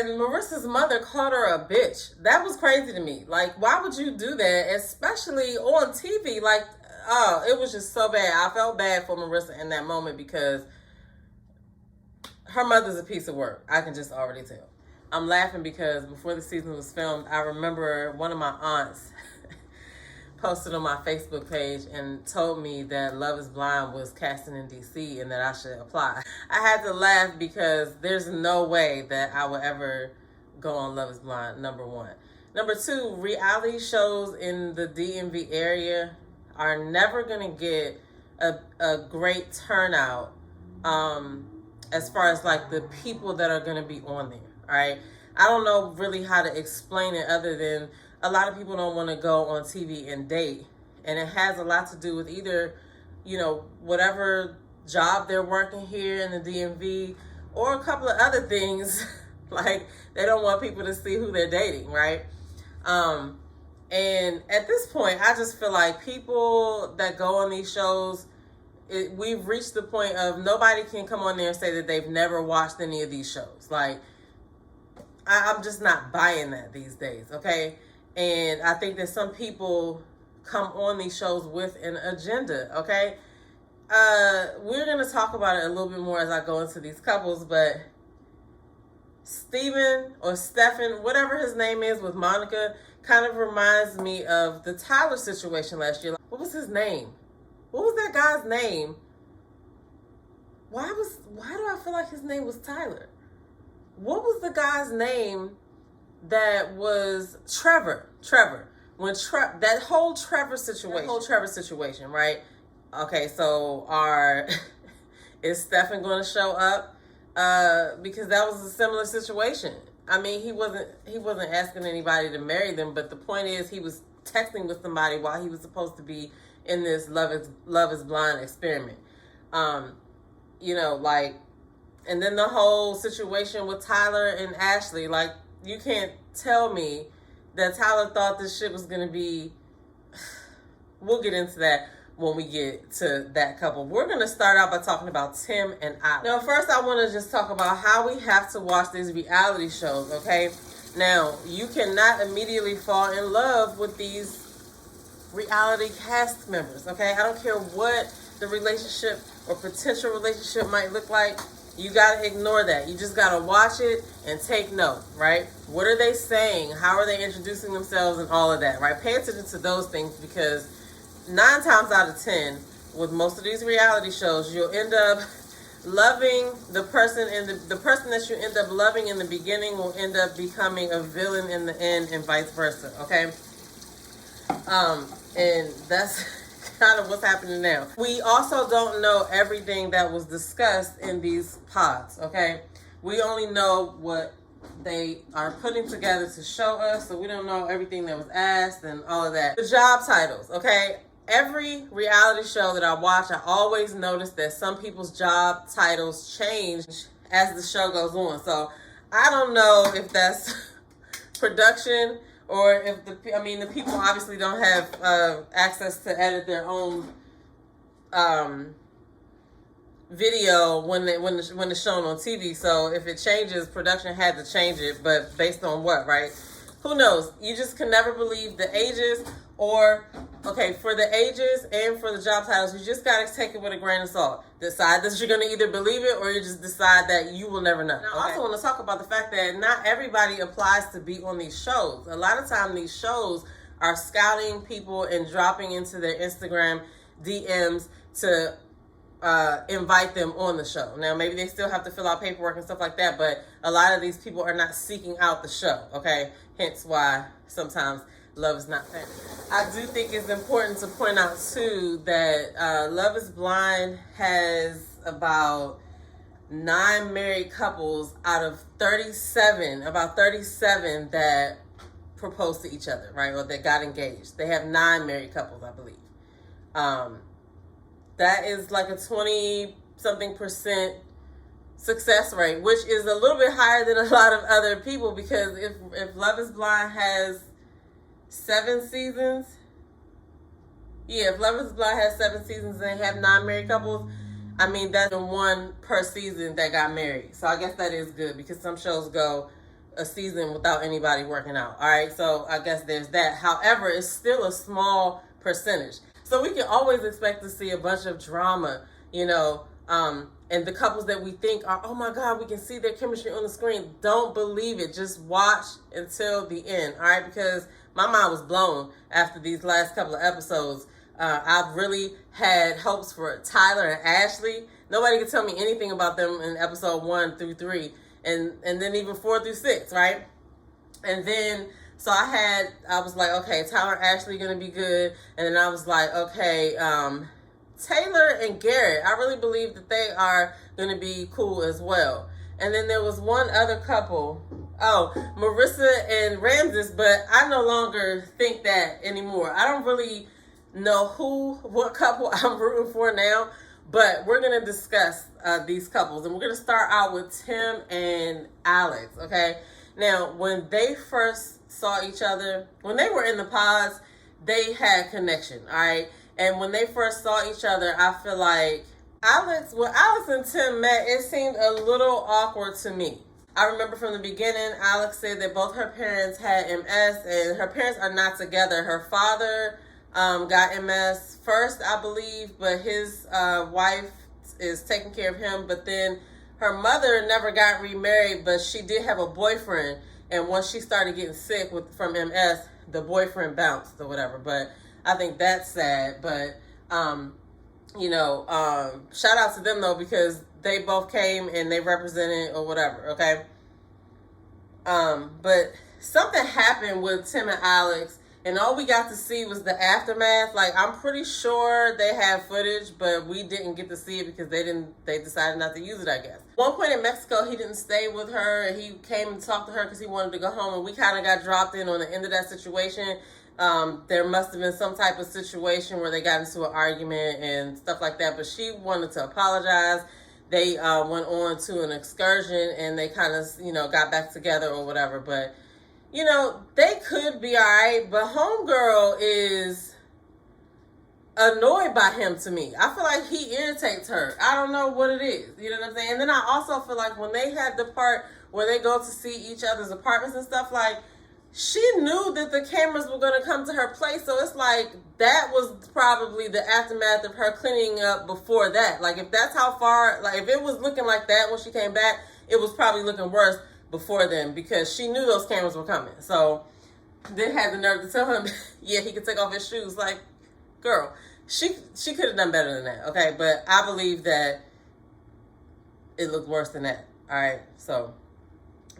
and Marissa's mother called her a bitch. That was crazy to me. Like, why would you do that, especially on TV? Like, oh, it was just so bad. I felt bad for Marissa in that moment because her mother's a piece of work. I can just already tell. I'm laughing because before the season was filmed, I remember one of my aunts posted on my Facebook page and told me that Love is Blind was casting in DC and that I should apply. I had to laugh because there's no way that I would ever go on Love is Blind, number one. Number two, reality shows in the DMV area are never going to get a great turnout as far as like the people that are going to be on there, all right? I don't know really how to explain it other than a lot of people don't want to go on TV and date. And it has a lot to do with either, you know, whatever job they're working here in the DMV or a couple of other things. Like they don't want people to see who they're dating, right? And at this point, I just feel like people that go on these shows, we've reached the point of nobody can come on there and say that they've never watched any of these shows. Like, I'm just not buying that these days, okay? And I think that some people come on these shows with an agenda, okay? We're going to talk about it a little bit more as I go into these couples, but Steven or Stefan, whatever his name is with Monica, kind of reminds me of the Tyler situation last year. What was his name? What was that guy's name? Why do I feel like his name was Tyler? What was the guy's name that was Trevor? When that whole Trevor situation, right? Okay, so is Stefan going to show up? Because that was a similar situation. I mean, he wasn't asking anybody to marry them, but the point is he was texting with somebody while he was supposed to be in this Love is Blind experiment. You know, like, and then the whole situation with Tyler and Ashley, like, you can't tell me that Tyler thought this shit was going to be... We'll get into that when we get to that couple. We're going to start out by talking about Tim and Ali. Now, first I want to just talk about how we have to watch these reality shows, okay? Now, you cannot immediately fall in love with these reality cast members, okay? I don't care what the relationship or potential relationship might look like. You got to ignore that. You just got to watch it and take note, right? What are they saying? How are they introducing themselves and all of that, right? Pay attention to those things because 9 times out of 10, with most of these reality shows, you'll end up loving the person, and the person that you end up loving in the beginning will end up becoming a villain in the end and vice versa, okay? And that's kind of what's happening now. We also don't know everything that was discussed in these pods, okay? We only know what they are putting together to show us, so we don't know everything that was asked and all of that. The job titles, okay? Every reality show that I watch, I always notice that some people's job titles change as the show goes on. So I don't know if that's production or if the people obviously don't have access to edit their own video when it's shown on TV. So if it changes, production had to change it, but based on what, right? Who knows? You just can never believe the ages, or okay, for the ages and for the job titles, you just gotta take it with a grain of salt. Decide that you're gonna either believe it or you just decide that you will never know. Now, I also want to talk about the fact that not everybody applies to be on these shows. A lot of time these shows are scouting people and dropping into their Instagram DMs to invite them on the show. Now, maybe they still have to fill out paperwork and stuff like that, but a lot of these people are not seeking out the show, okay? Hence why sometimes love is not fair. I do think it's important to point out, too, that Love is Blind has about 9 married couples out of 37, about 37 that proposed to each other, right? Or that got engaged. They have 9 married couples, I believe. That is like a 20-something% success rate, which is a little bit higher than a lot of other people, because if Love is Blind has 7 seasons, if Love is Blind has 7 seasons and they have 9 married couples, I mean, that's 1 per season that got married. So I guess that is good, because some shows go a season without anybody working out. All right, so I guess there's that. However, it's still a small percentage. So we can always expect to see a bunch of drama, and the couples that we think are, oh my God, we can see their chemistry on the screen. Don't believe it. Just watch until the end, all right? Because my mind was blown after these last couple of episodes. I've really had hopes for Tyler and Ashley. Nobody could tell me anything about them in episode 1 through 3, and then even 4 through 6, right? And then, so I was like, okay, Tyler and Ashley gonna be good. And then I was like, okay, Taylor and Garrett, I really believe that they are going to be cool as well. And then there was one other couple, Marissa and Ramses, but I no longer think that anymore. I don't really know what couple I'm rooting for now, but we're going to discuss these couples. And we're going to start out with Tim and Alex, okay? Now, when they first saw each other, when they were in the pods, they had connection, all right? And when they first saw each other, I feel like Alex and Tim met, it seemed a little awkward to me. I remember from the beginning, Alex said that both her parents had MS, and her parents are not together. Her father got MS first, I believe, but his wife is taking care of him. But then her mother never got remarried, but she did have a boyfriend. And once she started getting sick from MS, the boyfriend bounced or whatever. But I think that's sad, but, shout out to them, though, because they both came and they represented or whatever, okay? But something happened with Tim and Alex, and all we got to see was the aftermath. Like, I'm pretty sure they had footage, but we didn't get to see it because they decided not to use it, I guess. One point in Mexico, he didn't stay with her, and he came and talked to her because he wanted to go home, and we kind of got dropped in on the end of that situation. There must have been some type of situation where they got into an argument and stuff like that, but she wanted to apologize. They went on to an excursion and they kind of, got back together or whatever. But, they could be all right, but homegirl is annoyed by him to me. I feel like he irritates her. I don't know what it is. You know what I'm saying? And then I also feel like when they had the part where they go to see each other's apartments and stuff, like, she knew that the cameras were going to come to her place, so it's like that was probably the aftermath of her cleaning up before that. Like, if that's how far, like, if it was looking like that when she came back, it was probably looking worse before then because she knew those cameras were coming. So then had the nerve to tell him, yeah, he could take off his shoes. Like, girl, she could have done better than that, okay? But I believe that it looked worse than that, all right? So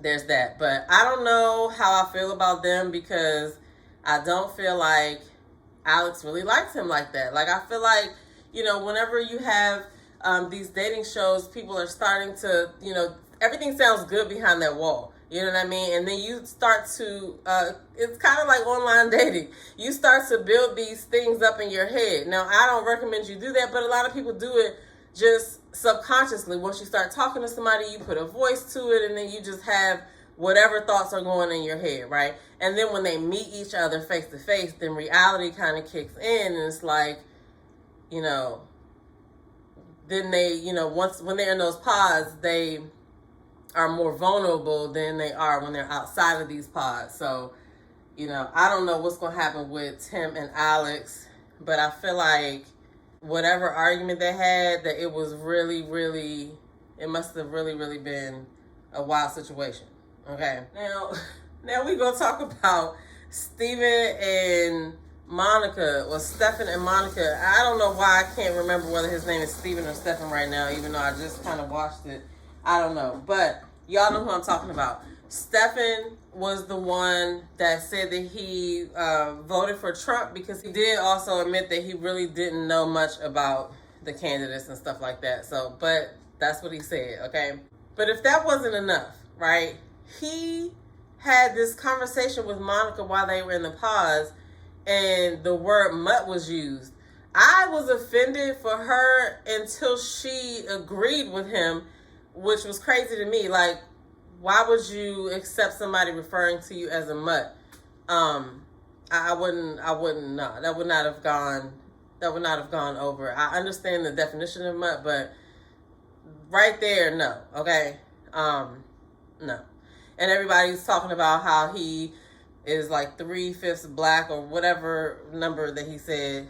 there's that. But I don't know how I feel about them because I don't feel like Alex really likes him like that. Like, I feel like, whenever you have these dating shows, people are starting to, everything sounds good behind that wall. You know what I mean? And then you start to, it's kind of like online dating. You start to build these things up in your head. Now, I don't recommend you do that, but a lot of people do it just subconsciously. Once you start talking to somebody, you put a voice to it, and then you just have whatever thoughts are going in your head, right? And then when they meet each other face to face, then reality kind of kicks in, and it's like, then they, when they're in those pods, they are more vulnerable than they are when they're outside of these pods. So, I don't know what's going to happen with Tim and Alex, but I feel like whatever argument they had, that it was really, really, it must have really, really been a wild situation. Okay. Now we gonna talk about Stephen and Monica, or Stefan and Monica. I don't know why I can't remember whether his name is Stephen or Stefan right now, even though I just kind of watched it. I don't know, but y'all know who I'm talking about. Stefan was the one that said that he voted for Trump because he did also admit that he really didn't know much about the candidates and stuff like that. So, but that's what he said, okay? But if that wasn't enough, right? He had this conversation with Monica while they were in the pause, and the word mutt was used. I was offended for her until she agreed with him, which was crazy to me. Like, why would you accept somebody referring to you as a mutt? I wouldn't know. That would not have gone over. I understand the definition of mutt, but right there, no. Okay. No. and everybody's talking about how he is like 3/5 black or whatever number that he said.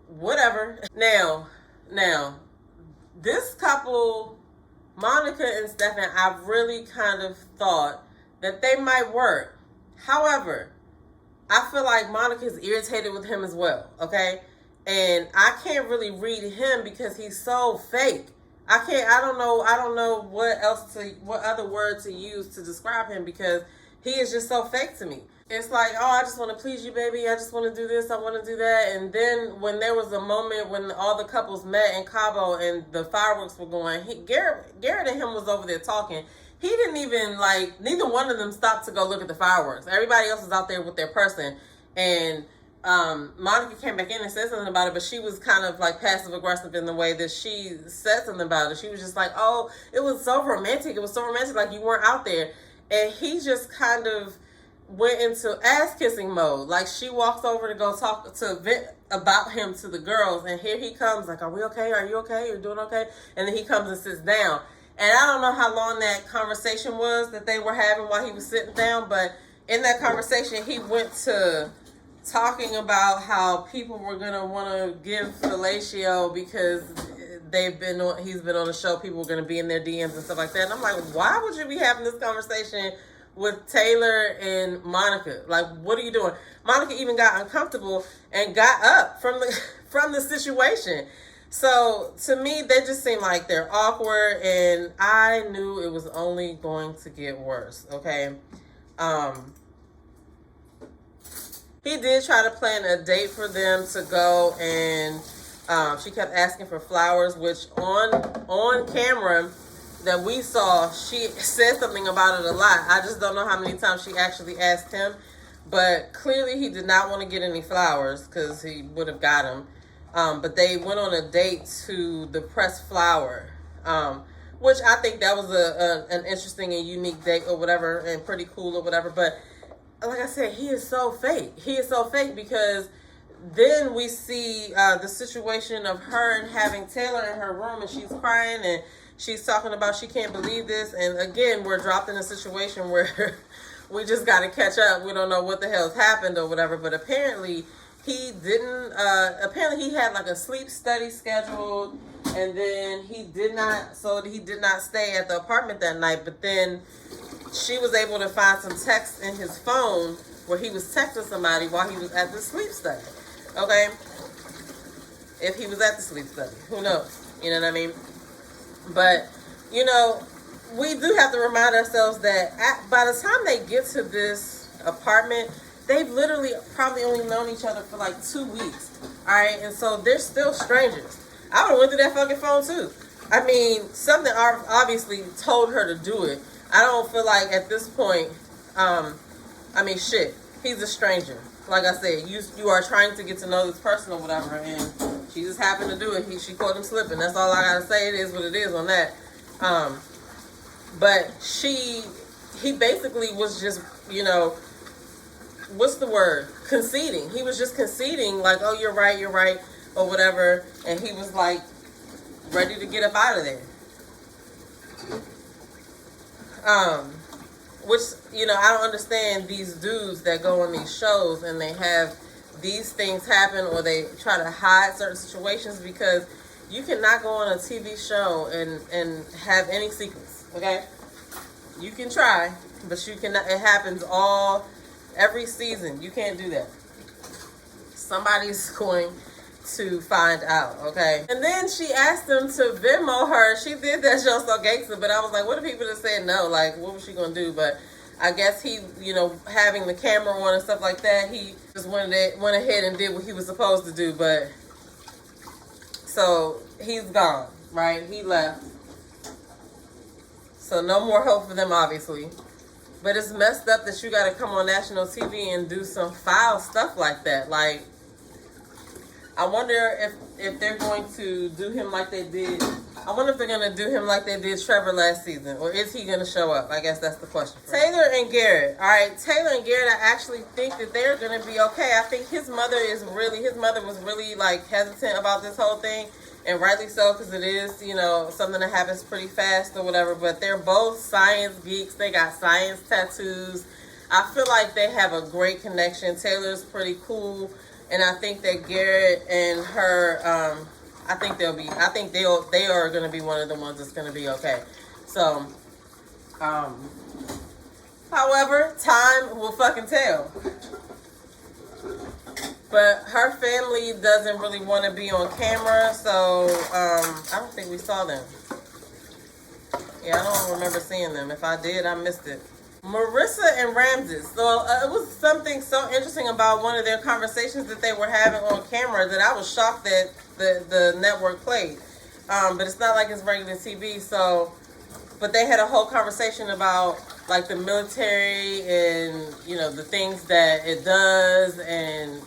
Whatever. Now, this couple, Monica and Stefan, I really kind of thought that they might work. However, I feel like Monica's irritated with him as well, okay? And I can't really read him because he's so fake. I don't know what other word to use to describe him, because he is just so fake to me. It's like, oh, I just want to please you, baby. I just want to do this. I want to do that. And then when there was a moment when all the couples met in Cabo and the fireworks were going, Garrett and him was over there talking. He didn't even, neither one of them stopped to go look at the fireworks. Everybody else was out there with their person. And Monica came back in and said something about it, but she was kind of like passive aggressive in the way that she said something about it. She was just like, oh, it was so romantic. It was so romantic, like you weren't out there. And he just kind of went into ass kissing mode. Like, she walks over to go talk to vent about him to the girls, and here he comes like, are we okay? Are you okay? You're doing okay? And then he comes and sits down. And I don't know how long that conversation was that they were having while he was sitting down, but in that conversation, he went to talking about how people were gonna want to give fellatio because he's been on the show. People were gonna be in their DMs and stuff like that. And I'm like, why would you be having this conversation with Taylor and Monica? Like, what are you doing? Monica even got uncomfortable and got up from the situation. So to me, they just seem like they're awkward, and I knew it was only going to get worse. Okay. He did try to plan a date for them to go, and she kept asking for flowers, which on camera that we saw, she said something about it a lot. I just don't know how many times she actually asked him, but clearly he did not want to get any flowers because he would have got them. But they went on a date to the pressed flower, which I think that was an interesting and unique date or whatever, and pretty cool or whatever. But like I said, he is so fake. He is so fake, because then we see the situation of her and having Taylor in her room, and she's crying and she's talking about she can't believe this. And again, we're dropped in a situation where we just got to catch up. We don't know what the hell's happened or whatever. But apparently he didn't, apparently he had like a sleep study scheduled, and then he did not stay at the apartment that night. But then she was able to find some texts in his phone where he was texting somebody while he was at the sleep study. Okay? If he was at the sleep study, who knows? You know what I mean? But, you know, we do have to remind ourselves that by the time they get to this apartment, they've literally probably only known each other for like 2 weeks. All right? And so they're still strangers. I would have went through that fucking phone too. I mean, something obviously told her to do it. I don't feel like at this point, shit, he's a stranger. Like I said, you are trying to get to know this person or whatever, and she just happened to do it. She caught him slipping. That's all I gotta say. It is what it is on that. But he basically was just, you know, what's the word? Conceding. He was just conceding, like, oh, you're right, or whatever, and he was like ready to get up out of there. Which, you know, I don't understand these dudes that go on these shows and they have these things happen, or they try to hide certain situations, because you cannot go on a TV show and have any secrets, okay? You can try, but you cannot. It happens every season. You can't do that. Somebody's going to find out, okay? And then she asked them to Venmo her. She did that show so gangster, but I was like, what if people just said no? Like, what was she gonna do? But I guess he, you know, having the camera on and stuff like that, he just went ahead and did what he was supposed to do. But so he's gone, right? He left. So no more hope for them, obviously. But it's messed up that you gotta come on national TV and do some foul stuff like that. Like, I wonder if they're going to do him like they did. I wonder if they're going to do him like they did Trevor last season. Or is he going to show up? I guess that's the question. Taylor and Garrett. All right, Taylor and Garrett, I actually think that they're going to be okay. I think his mother was really, like, hesitant about this whole thing. and rightly so, because it is, you know, something that happens pretty fast or whatever. But they're both science geeks. They got science tattoos. I feel like they have a great connection. Taylor's pretty cool, and I think that Garrett and her, I think they are going to be one of the ones that's going to be okay. So, however, time will fucking tell. But her family doesn't really want to be on camera, so I don't think we saw them. Yeah, I don't remember seeing them. If I did, I missed it. Marissa and Ramses. So it was something so interesting about one of their conversations that they were having on camera that I was shocked that the network played. But it's not like it's regular TV. So, but they had a whole conversation about like the military and, you know, the things that it does, and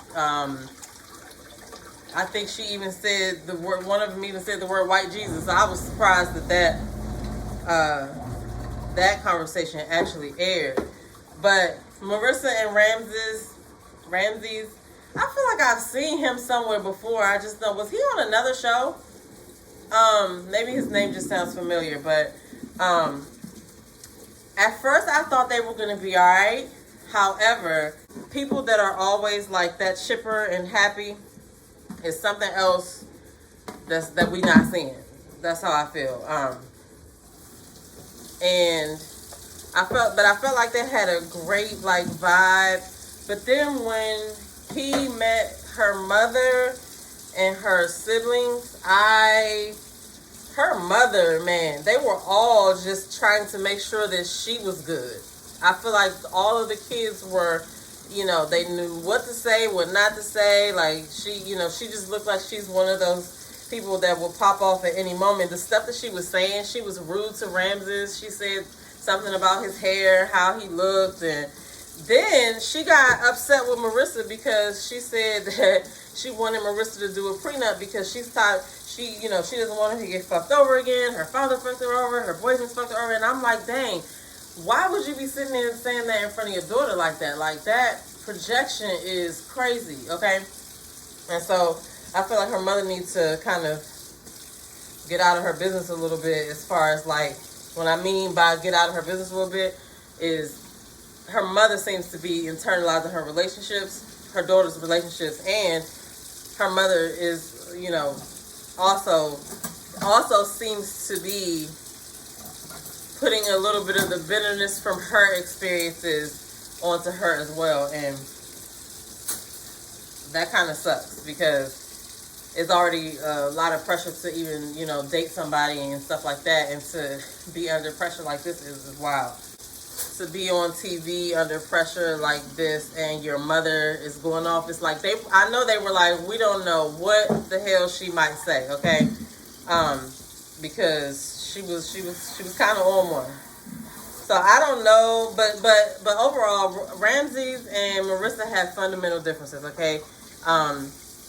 I think she even said the word. One of them even said the word "white Jesus." So I was surprised that that conversation actually aired. But Marissa and Ramses, I feel like I've seen him somewhere before. I just know, was he on another show? Maybe his name just sounds familiar, but at first I thought they were going to be all right. However, people that are always like that chipper and happy is something else that we not seeing. That's how I feel. And I felt like they had a great like vibe. But then when he met her mother and her siblings, her mother, man, they were all just trying to make sure that she was good. I feel like all of the kids were, you know, they knew what to say, what not to say. Like she, you know, she just looked like she's one of those people that will pop off at any moment. The stuff that she was saying, she was rude to Ramses. She said something about his hair, how he looked, and then she got upset with Marissa because she said that she wanted Marissa to do a prenup because she thought she doesn't want her to get fucked over again. Her father fucked her over, her boyfriend fucked her over, and I'm like, dang, why would you be sitting there and saying that in front of your daughter like that? Like, that projection is crazy, okay? And so I feel like her mother needs to kind of get out of her business a little bit, as far as like, what I mean by get out of her business a little bit is her mother seems to be internalizing her relationships, her daughter's relationships, and her mother is, you know, also seems to be putting a little bit of the bitterness from her experiences onto her as well, and that kind of sucks because it's already a lot of pressure to even, you know, date somebody and stuff like that, and to be under pressure like this is wild. To be on TV under pressure like this and your mother is going off, it's like I know they were like, we don't know what the hell she might say, okay? Because she was kind of on one. So I don't know, but overall, Ramses and Marissa have fundamental differences, okay?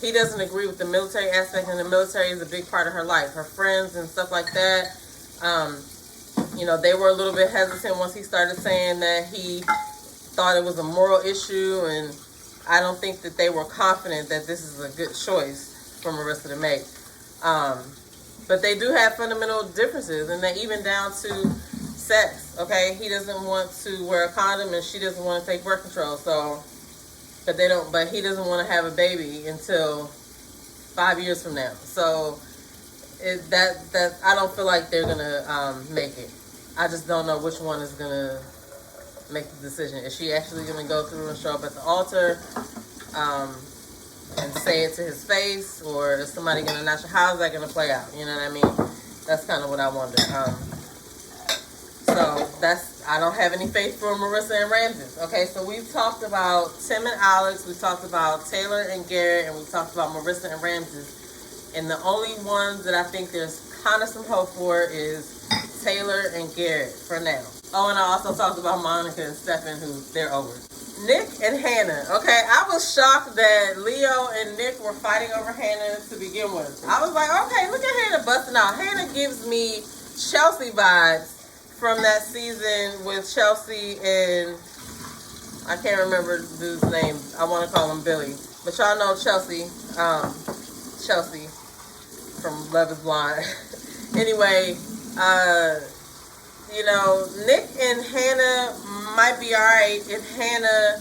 He doesn't agree with the military aspect, and the military is a big part of her life. Her friends and stuff like that, you know, they were a little bit hesitant once he started saying that he thought it was a moral issue, and I don't think that they were confident that this is a good choice for Marissa to make. But they do have fundamental differences, and they even down to sex, okay? He doesn't want to wear a condom, and she doesn't want to take birth control, so... But he doesn't want to have a baby until 5 years from now. So that I don't feel like they're gonna make it. I just don't know which one is gonna make the decision. Is she actually gonna go through and show up at the altar and say it to his face, or is somebody gonna not? How's that gonna play out? You know what I mean? That's kind of what I wonder. So I don't have any faith for Marissa and Ramses. Okay, so we've talked about Tim and Alex, we've talked about Taylor and Garrett, and we've talked about Marissa and Ramses. And the only ones that I think there's kind of some hope for is Taylor and Garrett for now. Oh, and I also talked about Monica and Stefan, who they're over. Nick and Hannah. Okay, I was shocked that Leo and Nick were fighting over Hannah to begin with. I was like, okay, look at Hannah busting out. Hannah gives me Chelsea vibes from that season with Chelsea and I can't remember the dude's name. I want to call him Billy, but y'all know Chelsea. Chelsea. from Love is Blind. Anyway, you know, Nick and Hannah might be alright if Hannah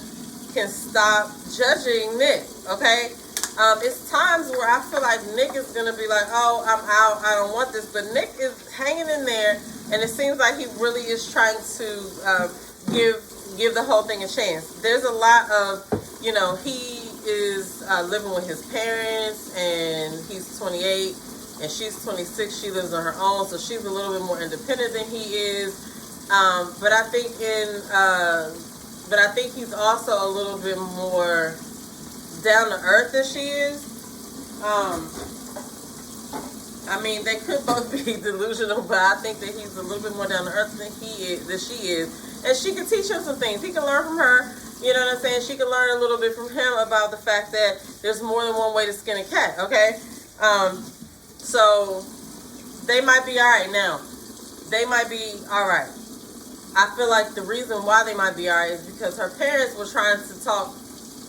can stop judging Nick, okay? It's times where I feel like Nick is gonna be like, oh, I'm out, I don't want this, but Nick is hanging in there, and it seems like he really is trying to give the whole thing a chance. There's a lot of, you know, he is living with his parents, and he's 28, and she's 26. She lives on her own, so she's a little bit more independent than he is. But I think he's also a little bit more down to earth than she is. I mean, they could both be delusional, but I think that he's a little bit more down to earth than she is, and she can teach him some things. He can learn from her. You know what I'm saying? She can learn a little bit from him about the fact that there's more than one way to skin a cat. Okay, so they might be all right now. They might be all right. I feel like the reason why they might be all right is because her parents were trying to talk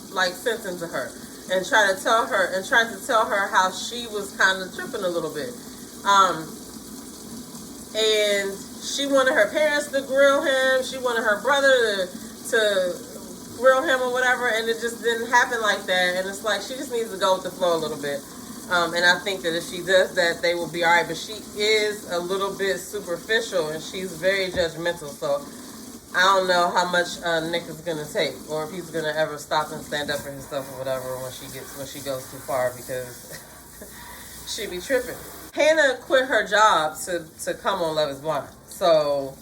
like sense into her, and trying to tell her how she was kind of tripping a little bit. And she wanted her parents to grill him. She wanted her brother to grill him or whatever, and it just didn't happen like that. And it's like she just needs to go with the flow a little bit. And I think that if she does that, they will be all right. But she is a little bit superficial, and she's very judgmental. So I don't know how much Nick is gonna take, or if he's gonna ever stop and stand up for himself or whatever when she goes too far, because she be tripping. Hannah quit her job to come on Love is Blind, so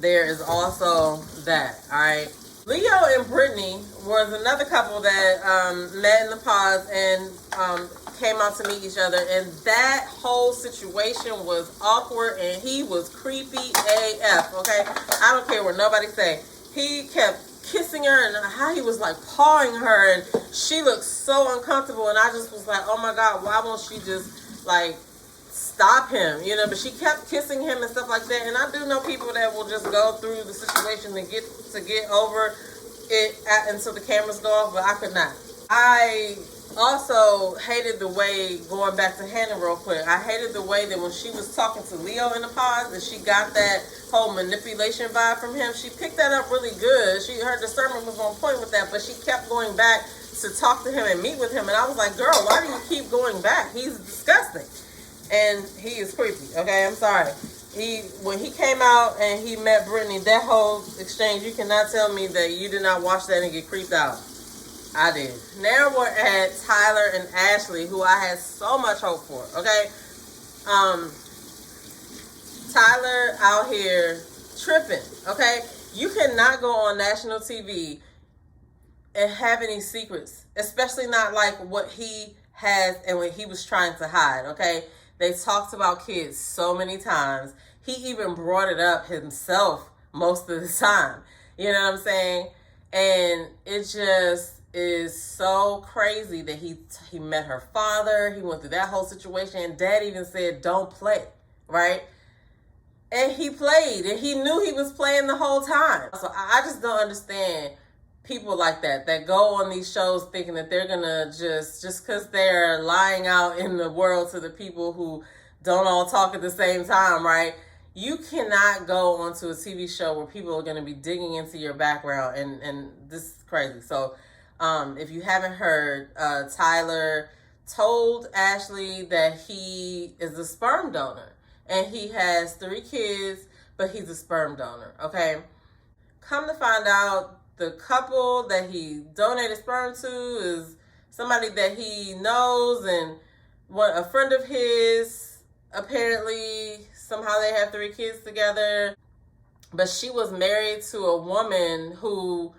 there is also that. All right. Leo and Brittany was another couple that met in the pause and came out to meet each other, and that whole situation was awkward, and he was creepy AF, okay? I don't care what nobody say. He kept kissing her, and how he was like pawing her, and she looked so uncomfortable, and I just was like, oh my God, why won't she just like stop him, you know? But she kept kissing him and stuff like that. And I do know people that will just go through the situation and get over it until the cameras go off, but I could not. I also hated the way, going back to Hannah real quick, I hated the way that when she was talking to Leo in the pause, that she got that whole manipulation vibe from him. She picked that up really good. Her discernment was on point with that, but she kept going back to talk to him and meet with him, and I was like, girl, why do you keep going back? He's disgusting. And he is creepy, okay? I'm sorry. When he came out and he met Brittany, that whole exchange, you cannot tell me that you did not watch that and get creeped out. I did. Now we're at Tyler and Ashley, who I had so much hope for, okay? Tyler out here tripping, okay? You cannot go on national TV and have any secrets, especially not like what he has and what he was trying to hide, okay? They talked about kids so many times. He even brought it up himself most of the time. You know what I'm saying? And it just is so crazy that he met her father. He went through that whole situation. And Dad even said, don't play, right? And he played. And he knew he was playing the whole time. So I just don't understand people like that go on these shows thinking that they're gonna just because they're lying out in the world to the people who don't all talk at the same time, right? You cannot go onto a TV show where people are gonna be digging into your background, and this is crazy. So if you haven't heard, Tyler told Ashley that he is a sperm donor, and he has 3 kids, but he's a sperm donor, okay? Come to find out, the couple that he donated sperm to is somebody that he knows, and a friend of his. Apparently, somehow they have 3 kids together. But she was married to a woman who,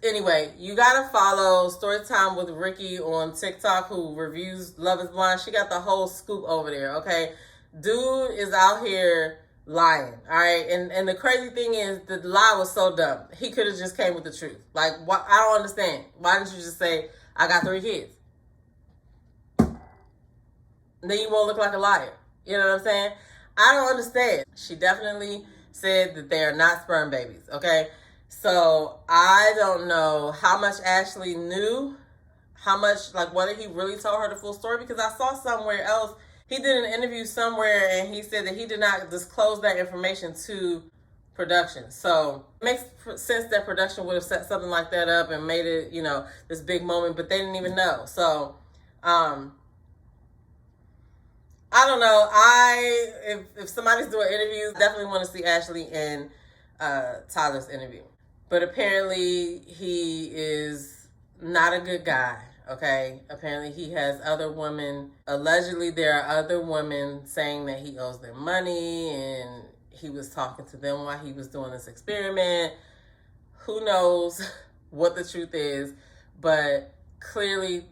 anyway, you gotta follow Storytime with Ricky on TikTok, who reviews Love is Blind. She got the whole scoop over there, okay? Dude is out here lying, all right? And the crazy thing is, the lie was so dumb. He could have just came with the truth. Like, I don't understand. Why didn't you just say, I got 3 kids? Then you won't look like a liar. You know what I'm saying? I don't understand. She definitely said that they are not sperm babies, okay? So I don't know how much Ashley knew, how much, like, whether he really told her the full story, because I saw somewhere else, he did an interview somewhere and he said that he did not disclose that information to production. So it makes sense that production would have set something like that up and made it, you know, this big moment, but they didn't even know. So, I don't know. If somebody's doing interviews, definitely want to see Ashley and Tyler's interview. But apparently he is not a good guy. Okay, apparently he has other women. Allegedly, there are other women saying that he owes them money and he was talking to them while he was doing this experiment. Who knows what the truth is, but clearly,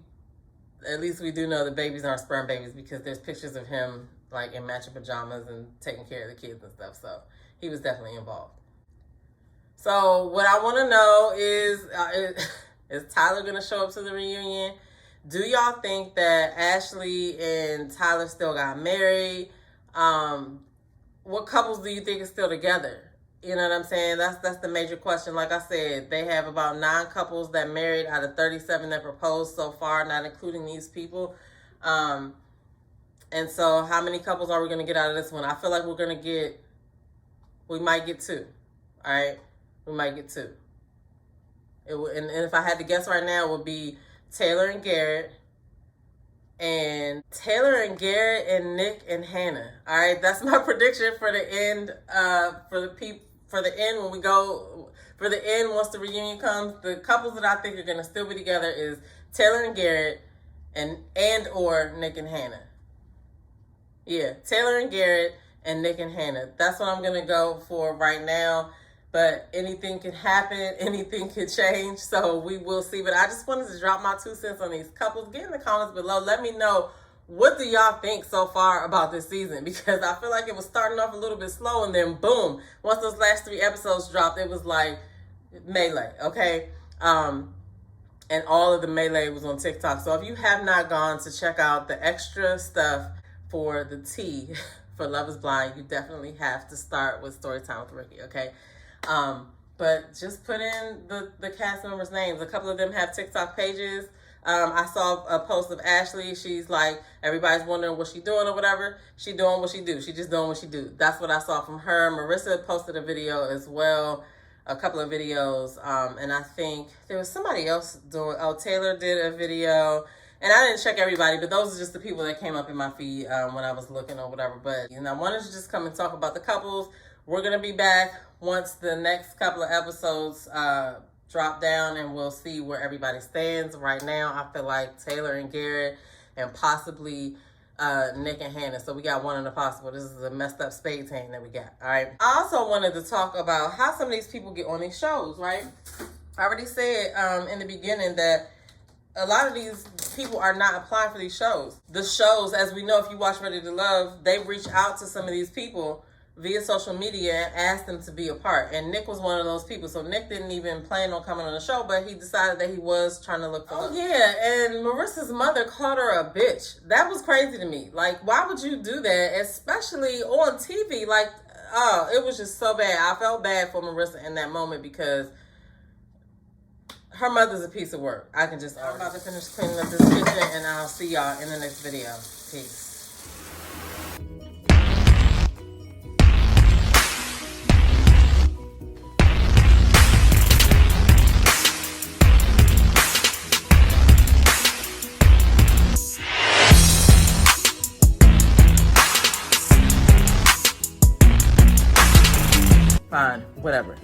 at least we do know the babies aren't sperm babies, because there's pictures of him like in matching pajamas and taking care of the kids and stuff. So he was definitely involved. So what I want to know is Tyler going to show up to the reunion? Do y'all think that Ashley and Tyler still got married? What couples do you think is still together? You know what I'm saying? That's the major question. Like I said, they have about 9 couples that married out of 37 that proposed so far, not including these people. And so how many couples are we going to get out of this one? I feel like we might get 2. All right? We might get 2. And if I had to guess right now, it would be Taylor and Garrett, and Nick and Hannah. All right, that's my prediction for the end. For the end when we go for the end once the reunion comes. The couples that I think are gonna still be together is Taylor and Garrett, and or Nick and Hannah. Yeah, Taylor and Garrett and Nick and Hannah. That's what I'm gonna go for right now. But anything can happen, anything can change, so we will see. But I just wanted to drop my 2 cents on these couples. Get in the comments below. Let me know, what do y'all think so far about this season? Because I feel like it was starting off a little bit slow, and then boom, once those last 3 episodes dropped, it was like melee, okay? And all of the melee was on TikTok. So if you have not gone to check out the extra stuff for the tea for Love is Blind, you definitely have to start with Storytime with Ricky, okay? But just put in the cast members' names. A couple of them have TikTok pages. I saw a post of Ashley. She's like, everybody's wondering what she doing or whatever. She doing what she do. She just doing what she do. That's what I saw from her. Marissa posted a video as well, a couple of videos. And I think there was somebody else doing, Taylor did a video. And I didn't check everybody, but those are just the people that came up in my feed when I was looking or whatever. But, I wanted to just come and talk about the couples. We're going to be back once the next couple of episodes drop down, and we'll see where everybody stands. Right now, I feel like Taylor and Garrett and possibly Nick and Hannah. So we got one in the possible. This is a messed up spades hand that we got. All right. I also wanted to talk about how some of these people get on these shows, right? I already said in the beginning that a lot of these people are not applying for these shows. The shows, as we know, if you watch Ready to Love, they reach out to some of these people via social media and asked them to be a part. And Nick was one of those people. So Nick didn't even plan on coming on the show, but he decided that he was trying to look for love. Yeah, and Marissa's mother called her a bitch. That was crazy to me. Like, why would you do that, especially on TV? Like, oh, it was just so bad. I felt bad for Marissa in that moment because her mother's a piece of work. I'm about to finish cleaning up this kitchen, and I'll see y'all in the next video. Peace. Fine, whatever.